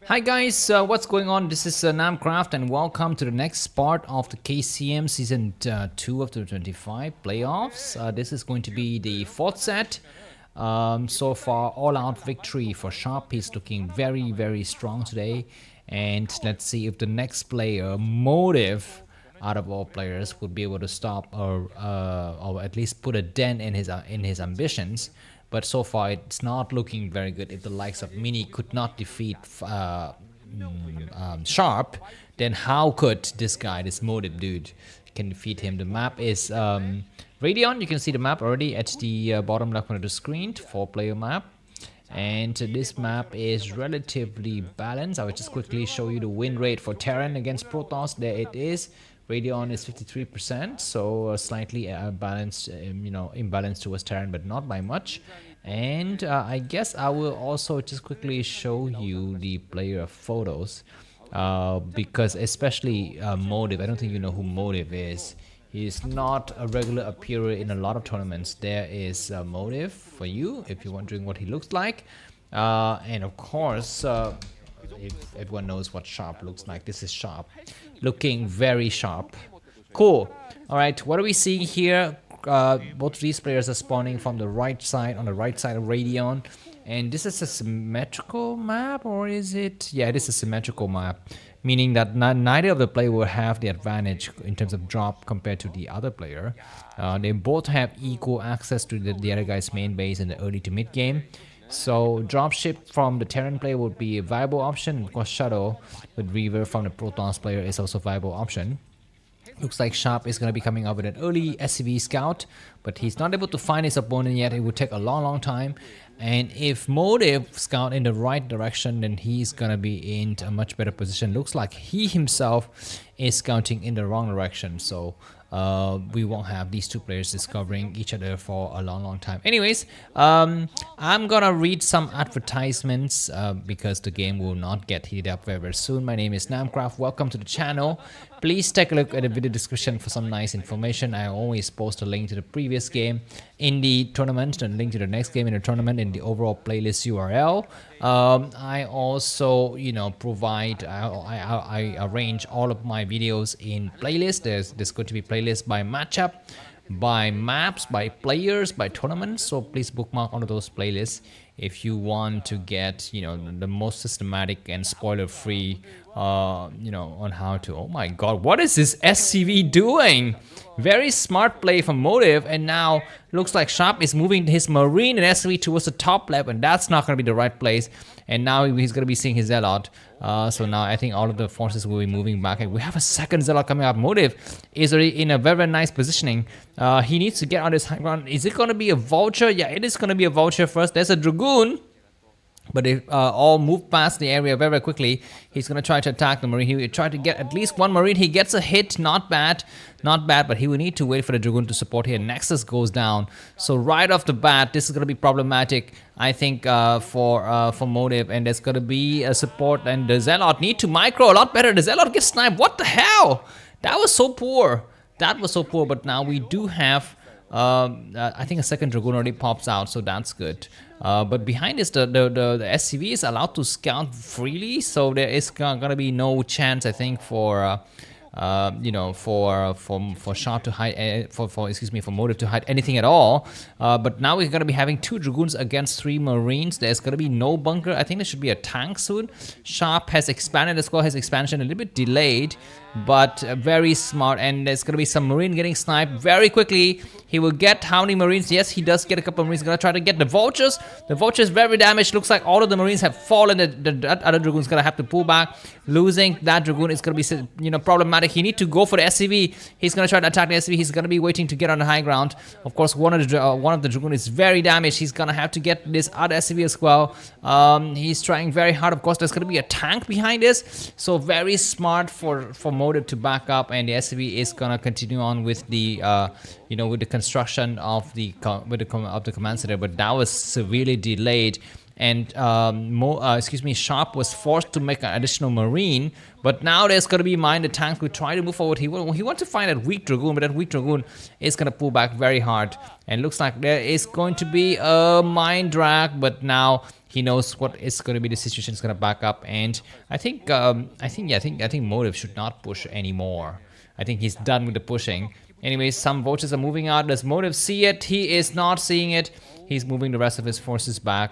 Hi guys, what's going on? This is Namkraft and welcome to the next part of the KCM Season 2 of the 25 playoffs. This is going to be the fourth set. So far, all-out victory for Sharp. He's looking very strong today. And let's see if the next player, Motive, out of all players, would be able to stop or at least put a dent in his ambitions. But so far, it's not looking very good. If the likes of Mini could not defeat Sharp, then how could this guy, this Motive dude, can defeat him? The map is Radeon. You can see the map already at the bottom left corner of the screen, 4-player map. And this map is relatively balanced. I will just quickly show you the win rate for Terran against Protoss. There it is. Radeon is 53%, so slightly balanced, imbalanced towards Terran, but not by much. And I guess I will also just quickly show you the player photos, because especially Motive. I don't think you know who Motive is. He's not a regular appearer in a lot of tournaments. There is Motive for you if you're wondering what he looks like. And of course, if everyone knows what Sharp looks like, this is Sharp. Looking very sharp. Cool. All right, what are we seeing here? Both of these players are spawning from the right side, on the right side of Radeon. And this is a symmetrical map, or is it? Yeah, it is a symmetrical map, meaning that neither of the player will have the advantage in terms of drop compared to the other player. They both have equal access to the other guy's main base in the early to mid game. So dropship from the Terran player would be a viable option. Of course, Shadow with Reaver from the Protoss player is also a viable option. Looks like Sharp is going to be coming up with an early SCV scout, but he's not able to find his opponent yet. It would take a long time. And if Motive scout in the right direction, then he's going to be in a much better position. Looks like he himself is scouting in the wrong direction. So we won't have these two players discovering each other for a long time. Anyways, I'm gonna read some advertisements because the game will not get heated up very soon. My name is Namkraft. Welcome to the channel. Please take a look at the video description for some nice information. I always post a link to the previous game in the tournament and a link to the next game in the tournament in the overall playlist URL. I also, provide, I arrange all of my videos in playlists. There's going to be playlists by matchup, by maps, by players, by tournaments. So please bookmark all of those playlists if you want to get, the most systematic and spoiler-free, on how to. Oh my God, what is this SCV doing? Very smart play from Motive, and now looks like Sharp is moving his Marine and SCV towards the top left, and that's not going to be the right place. And now he's going to be seeing his Zealot. So now I think all of the forces will be moving back. And we have a second Zealot coming up. Motive is already in a very nice positioning. He needs to get on this high ground. Is it going to be a Vulture? Yeah, it is going to be a Vulture first. There's a Dragoon. But they all move past the area very quickly. He's going to try to attack the Marine. He will try to get at least one Marine. He gets a hit. Not bad, but he will need to wait for the Dragoon to support here. Nexus goes down. So right off the bat, this is going to be problematic, I think, for Motive. And there's going to be a support. And the Zealot need to micro a lot better. The Zealot gets sniped. What the hell? That was so poor. But now we do have... I think a second Dragoon already pops out, so that's good. But behind this, the SCV is allowed to scout freely, so there is gonna be no chance, I think, for Sharp to hide, for Motive to hide anything at all. But now we're gonna be having 2 Dragoons against 3 Marines. There's gonna be no bunker. I think there should be a tank soon. Sharp has expanded. The squad has expansion a little bit delayed, but very smart. And there's gonna be some Marine getting sniped very quickly. He will get how many Marines? Yes, he does get a couple of Marines. He's gonna try to get the Vultures. The Vultures very damaged. Looks like all of the Marines have fallen. The other Dragoon's gonna have to pull back. Losing that Dragoon is gonna be, problematic. He needs to go for the SCV. He's gonna try to attack the SCV. He's gonna be waiting to get on the high ground. Of course, one of the Dragoon is very damaged. He's gonna have to get this other SCV as well. He's trying very hard. Of course, there's gonna be a tank behind this. So very smart for Motive to back up, and the SCV is gonna continue on with the with the construction of the command center, but that was severely delayed. And Sharp was forced to make an additional Marine, but now there's going to be mine. The tank will try to move forward. He wants to find that weak Dragoon, but that weak Dragoon is going to pull back very hard. And looks like there is going to be a mine drag, but now He knows what is going to be the situation. Is going to back up, and I think Motive should not push anymore. I think he's done with the pushing. Anyways, some vultures are moving out. Does Motive see it? He is not seeing it. He's moving the rest of his forces back.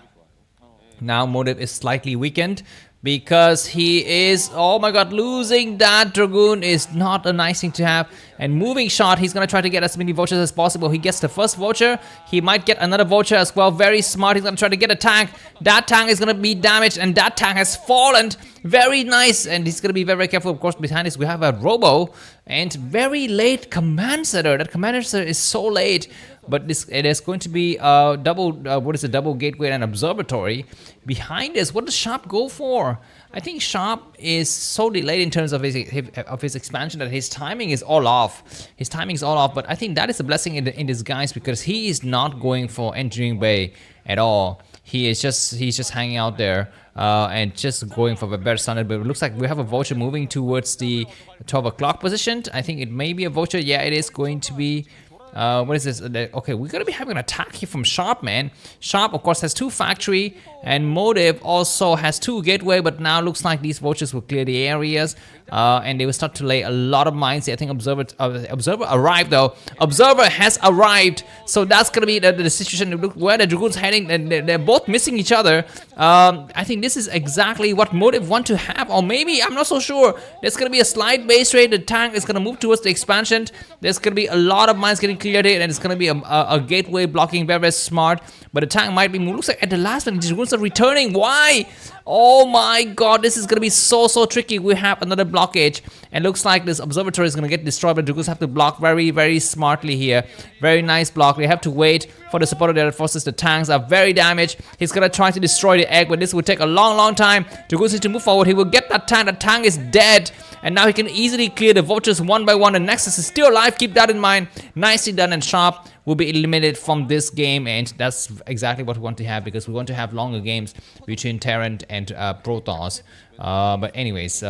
Now Motive is slightly weakened because he is, oh my god, losing that Dragoon is not a nice thing to have. And moving shot, he's going to try to get as many vultures as possible. He gets the first vulture. He might get another vulture as well. Very smart. He's going to try to get a tank. That tank is going to be damaged, and that tank has fallen. Very nice. And he's going to be very, very careful. Of course, behind this, we have a Robo and very late command setter. That command setter is so late. But it is going to be a double, double gateway and observatory. Behind this, what does Sharp go for? I think Sharp is so delayed in terms of his expansion that his timing is all off. His timing is all off, but I think that is a blessing in disguise because he is not going for engineering bay at all. He's just hanging out there and just going for a better standard. But it looks like we have a vulture moving towards the 12 o'clock position. I think it may be a vulture. Yeah, it is going to be. What is this? Okay, we're gonna be having an attack here from Sharp, man. Sharp, of course, has 2 factory, and Motive also has 2 gateway, but now looks like these vultures will clear the areas, and they will start to lay a lot of mines. I think Observer arrived, though. Observer has arrived, so that's gonna be the situation. Look where the Dragoons heading, and they're both missing each other. I think this is exactly what Motive want to have, or maybe, I'm not so sure. There's gonna be a slight base rate. The tank is gonna move towards the expansion. There's gonna be a lot of mines getting cleared it, and it's gonna be a gateway blocking. Very, very smart, but the tank might be moved. Looks like at the last one the Dragoons are returning. Why? Oh my god, this is gonna be so tricky. We have another blockage, and looks like this observatory is gonna get destroyed, but Dragoons have to block very, very smartly here. Very nice block. They have to wait for the support of their forces. The tanks are very damaged. He's gonna try to destroy the egg, but this will take a long time. Dragoons need to move forward. He will get that tank. The tank is dead, and now he can easily clear the vultures one by one. The Nexus is still alive. Keep that in mind. Nicely done, and Sharp will be eliminated from this game, and that's exactly what we want to have, because we want to have longer games between Terran and Protoss. But anyways,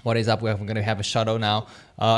what is up? We're going to have a shadow now.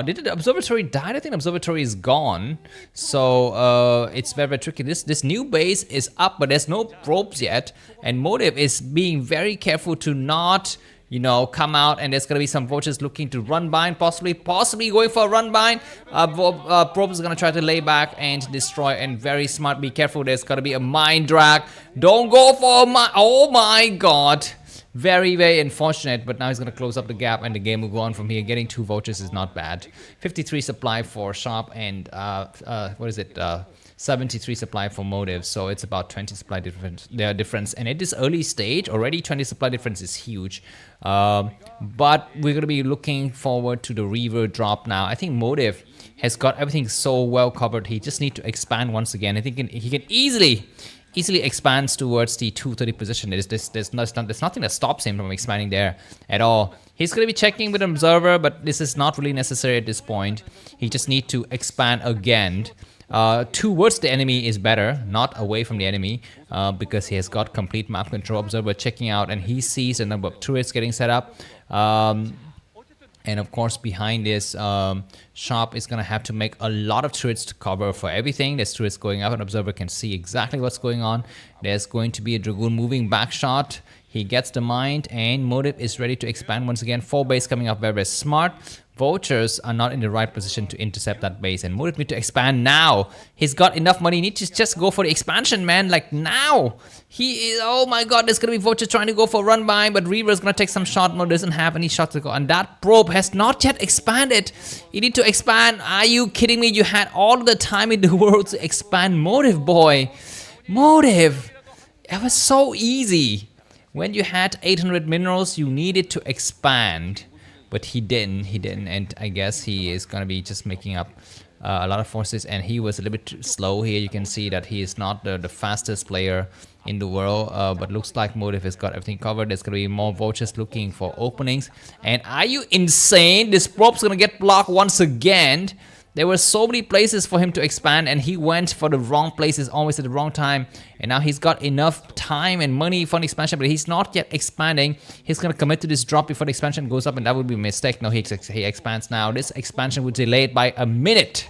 Did the observatory die? I think the observatory is gone, so it's very, very tricky. This new base is up, but there's no probes yet, and Motive is being very careful to not, you know, come out, and there's gonna be some vultures looking to run bind, possibly going for a run bind. Probes is gonna try to lay back and destroy, and very smart. Be careful. There's gonna be a mine drag. Don't go for a mine. Oh my god. Very, very unfortunate, but now he's going to close up the gap, and the game will go on from here. Getting 2 vultures is not bad. 53 supply for Sharp, and 73 supply for Motive, so it's about 20 supply difference. And at this early stage, already 20 supply difference is huge. But we're going to be looking forward to the Reaver drop now. I think Motive has got everything so well covered. He just needs to expand once again. I think he can easily expands towards the 230 position. There's nothing that stops him from expanding there at all. He's going to be checking with an observer, but this is not really necessary at this point. He just needs to expand again. Towards the enemy is better, not away from the enemy, because he has got complete map control. Observer checking out, and he sees a number of turrets getting set up. And of course, behind this, Sharp is going to have to make a lot of turrets to cover for everything. There's turrets going up, and Observer can see exactly what's going on. There's going to be a Dragoon moving back shot. He gets the mind, and Motive is ready to expand once again. 4 base coming up, very, very smart. Vultures are not in the right position to intercept that base, and Motive need to expand now. He's got enough money. He needs to just go for the expansion, man, like now. He is, oh my god, there's gonna be Vulture trying to go for run by, but Reaver is gonna take some shot. Motive doesn't have any shots to go, and that probe has not yet expanded. You need to expand. Are you kidding me? You had all the time in the world to expand, Motive boy. Motive, it was so easy. When you had 800 minerals, you needed to expand. But he didn't, and I guess he is going to be just making up a lot of forces, and he was a little bit slow here. You can see that he is not the fastest player in the world, but looks like Motive has got everything covered. There's going to be more vultures looking for openings, and are you insane? This probe's going to get blocked once again. There were so many places for him to expand, and he went for the wrong places, always at the wrong time. And now he's got enough time and money for an expansion, but he's not yet expanding. He's going to commit to this drop before the expansion goes up, and that would be a mistake. No, he expands now. This expansion would delay it by a minute.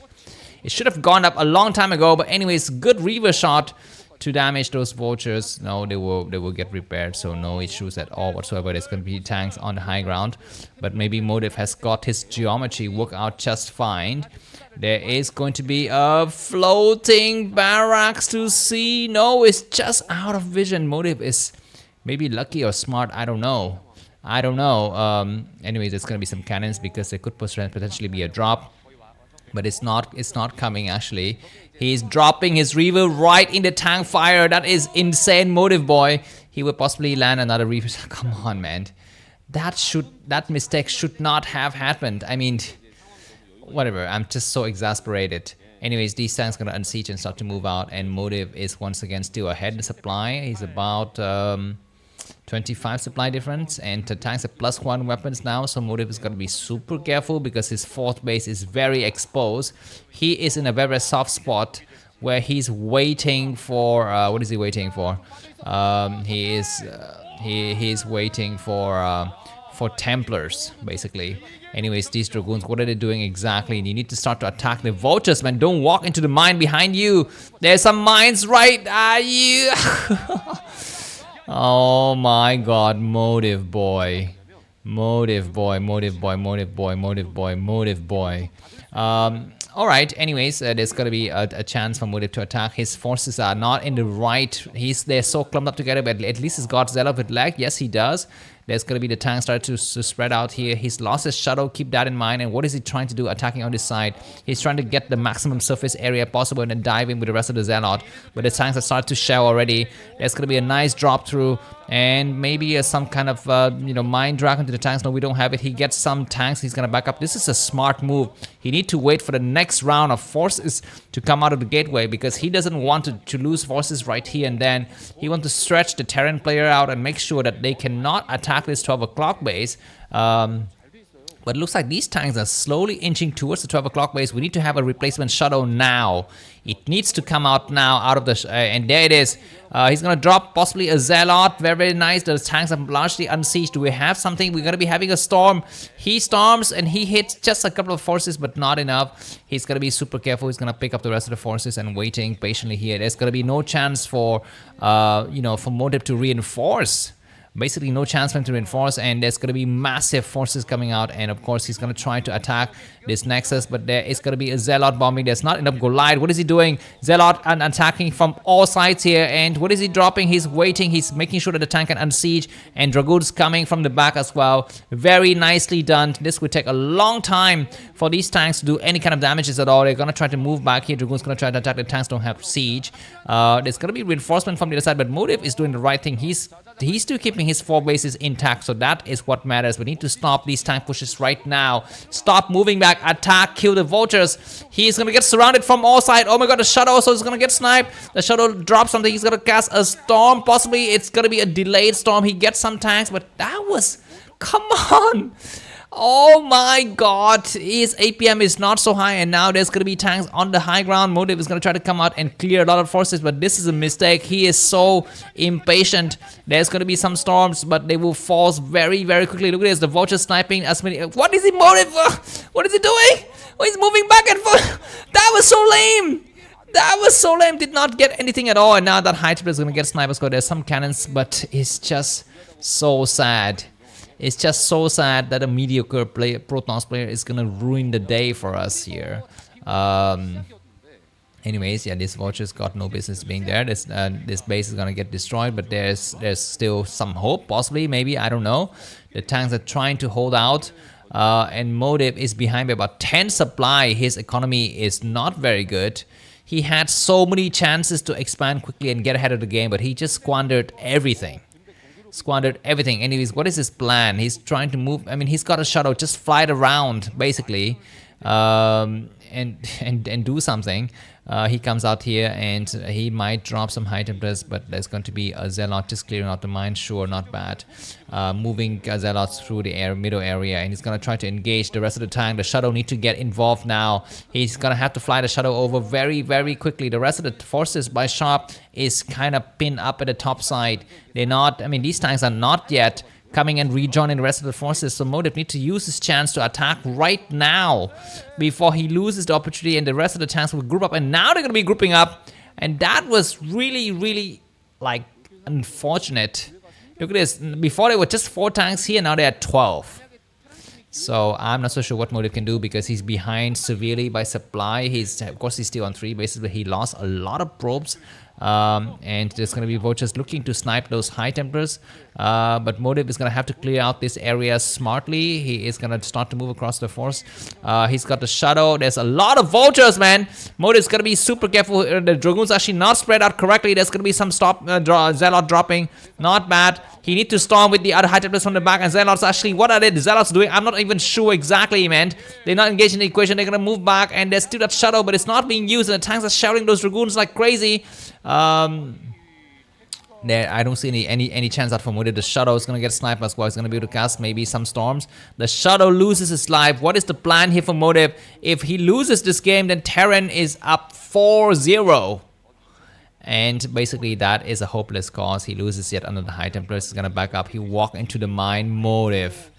It should have gone up a long time ago, but anyways, good Reaver shot. to damage those vultures. No, they will get repaired, so no issues at all whatsoever. There's going to be tanks on the high ground, but maybe Motive has got his geometry work out just fine. There is going to be a floating barracks to see. No, it's just out of vision. Motive is maybe lucky or smart, I don't know. Anyways, there's gonna be some cannons because there could potentially be a drop, but it's not coming actually. He's dropping his Reaver right in the tank fire. That is insane, Motive boy. He would possibly land another Reaver. Come on, man. That mistake should not have happened. I mean, whatever, I'm just so exasperated. Anyways, these tanks gonna unsiege and start to move out, and Motive is once again still ahead in supply. He's about 25 supply difference, and the tanks have +1 weapons now, so Motive is gonna be super careful because his 4th base is very exposed. He is in a very soft spot where he's waiting for what is he waiting for? He's waiting for Templars, basically. Anyways, these Dragoons, what are they doing exactly? You need to start to attack the vultures, man. Don't walk into the mine behind you. There's some mines right at you. Oh my god, Motive boy. Motive boy. Alright, anyways, there's gonna be a chance for Motive to attack. His forces are not in the right. They're so clumped up together, but at least he's got Zelle with lag. Yes, he does. There's gonna be the tank start to spread out here. He's lost his shuttle, keep that in mind. And what is he trying to do attacking on this side? He's trying to get the maximum surface area possible and then dive in with the rest of the Zealot. But the tanks have started to shell already. There's gonna be a nice drop through and maybe some kind of mine dragon to the tanks. No, we don't have it. He gets some tanks. He's gonna back up. This is a smart move. He needs to wait for the next round of forces to come out of the gateway because he doesn't want to lose forces right here and then. He wants to stretch the Terran player out and make sure that they cannot attack this 12 o'clock base. But it looks like these tanks are slowly inching towards the 12 o'clock base. We need to have a replacement shuttle now. It needs to come out now out of the... and there it is. He's going to drop possibly a Zealot. Very, very nice. The tanks are largely unsieged. Do we have something? We're going to be having a storm. He storms and he hits just a couple of forces, but not enough. He's going to be super careful. He's going to pick up the rest of the forces and waiting patiently here. There's going to be no chance for, for Motive to reinforce. Basically no chance for him to reinforce, and there's going to be massive forces coming out, and of course he's going to try to attack this nexus, but there is going to be a Zealot bombing. There's not enough Goliath. What is he doing? Zealot and attacking from all sides here, and what is he dropping? He's waiting. He's making sure that the tank can unsiege, and Dragoons coming from the back as well. Very nicely done. This would take a long time for these tanks to do any kind of damages at all. They're going to try to move back here. Dragoons going to try to attack. The tanks don't have siege. There's going to be reinforcement from the other side, but Motive is doing the right thing. He's still keeping his 4 bases intact, so that is what matters. We need to stop these tank pushes right now. Stop moving back, attack, kill the vultures. He's gonna get surrounded from all sides. Oh my god, the shuttle also is gonna get sniped. The shuttle drops something. He's gonna cast a storm. Possibly it's gonna be a delayed storm. He gets some tanks, but that was... Come on! Oh my god, his APM is not so high, and now there's gonna be tanks on the high ground. Motive is gonna try to come out and clear a lot of forces, but this is a mistake. He is so impatient. There's gonna be some storms, but they will fall very, very quickly. Look at this, the vulture sniping as many. What is he Motive? What is he doing? Oh, he's moving back and forth. That was so lame. That was so lame. Did not get anything at all, and now that high triplet is gonna get sniper score. There's some cannons, but it's just so sad. It's just so sad that a mediocre Protoss player is gonna ruin the day for us here. Anyways, yeah, this vulture's got no business being there. This base is gonna get destroyed, but there's still some hope, possibly, maybe, I don't know. The tanks are trying to hold out, and Motive is behind by about 10 supply. His economy is not very good. He had so many chances to expand quickly and get ahead of the game, but he just squandered everything. Anyways, what is his plan? He's trying to move. I mean, he's got a shuttle, just fly it around basically, and do something. He comes out here and he might drop some high temperatures, but there's going to be a Zealot just clearing out the mine. Sure, not bad. Moving Zealots through the middle area, and he's going to try to engage the rest of the tank. The shuttle need to get involved now. He's going to have to fly the shuttle over very, very quickly. The rest of the forces by Sharp is kind of pinned up at the top side. They're not, I mean, these tanks are not yet coming and rejoining the rest of the forces, so Motive needs to use his chance to attack right now before he loses the opportunity, and the rest of the tanks will group up, and now they're going to be grouping up. And that was really like unfortunate. Look at this. Before there were just 4 tanks here, now they're at 12. So I'm not so sure what Motive can do because he's behind severely by supply. Of course he's still on 3 bases, but he lost a lot of probes. And there's going to be vultures looking to snipe those high temperatures. But Motive is going to have to clear out this area smartly. He is going to start to move across the force. He's got the shadow. There's a lot of vultures, man. Motive's going to be super careful. The Dragoon's actually not spread out correctly. There's going to be some Zealot dropping. Not bad. He needs to storm with the other high temperatures from the back. And Zealots actually, what are the Zealots doing? I'm not even sure exactly, man. They're not engaged in the equation. They're going to move back. And there's still that shadow, but it's not being used. And the tanks are shouting those Dragoons like crazy. There, I don't see any chance out for Motive. The Shadow is gonna get sniped as well. He's gonna be able to cast maybe some storms. The Shadow loses his life. What is the plan here for Motive? If he loses this game, then Terran is up 4-0. And basically that is a hopeless cause. He loses yet under the high temperatures. He's gonna back up. He walk into the mine. Motive.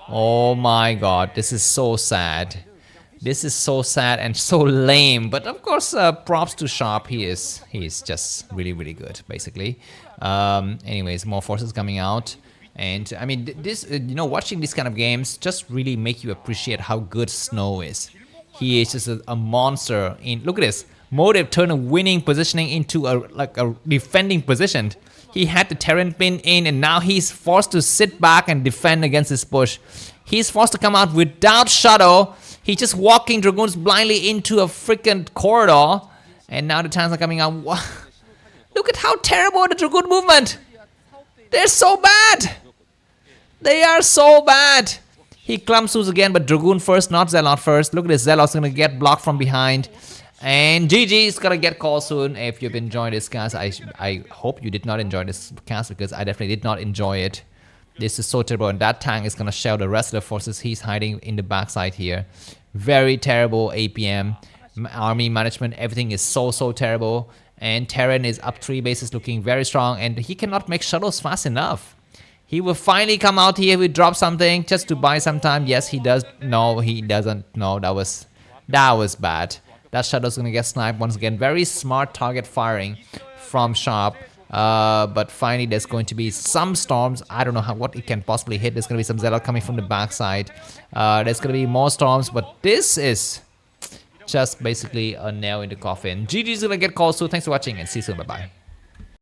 Oh my god, this is so sad. This is so sad and so lame, but of course, props to Sharp. He's just really good, basically. Anyways, more forces coming out, and I mean, this watching these kind of games just really make you appreciate how good Snow is. He is just a monster. Look at this. Motive turned a winning positioning into a defending position. He had the Terran pin in, and now he's forced to sit back and defend against this push. He's forced to come out without Shadow. He's just walking Dragoons blindly into a freaking corridor. And now the tanks are coming out. Look at how terrible the Dragoon movement. They're so bad. They are so bad. He clumps again, but Dragoon first, not Zealot first. Look at this. Zealot's going to get blocked from behind. And GG is going to get called soon. If you've enjoyed this cast, I hope you did not enjoy this cast because I definitely did not enjoy it. This is so terrible, and that tank is going to shell the rest of the forces. He's hiding in the backside here. Very terrible APM. Army management, everything is so terrible. And Terran is up 3 bases looking very strong, and he cannot make shuttles fast enough. He will finally come out here, we drop something just to buy some time. Yes, he does. No, he doesn't. No, that was bad. That shuttle's going to get sniped once again. Very smart target firing from Sharp. But finally there's going to be some storms. I don't know what it can possibly hit. There's going to be some Zealot coming from the backside. There's going to be more storms, but this is just basically a nail in the coffin. GG's going to get called soon. Thanks for watching and see you soon. Bye bye.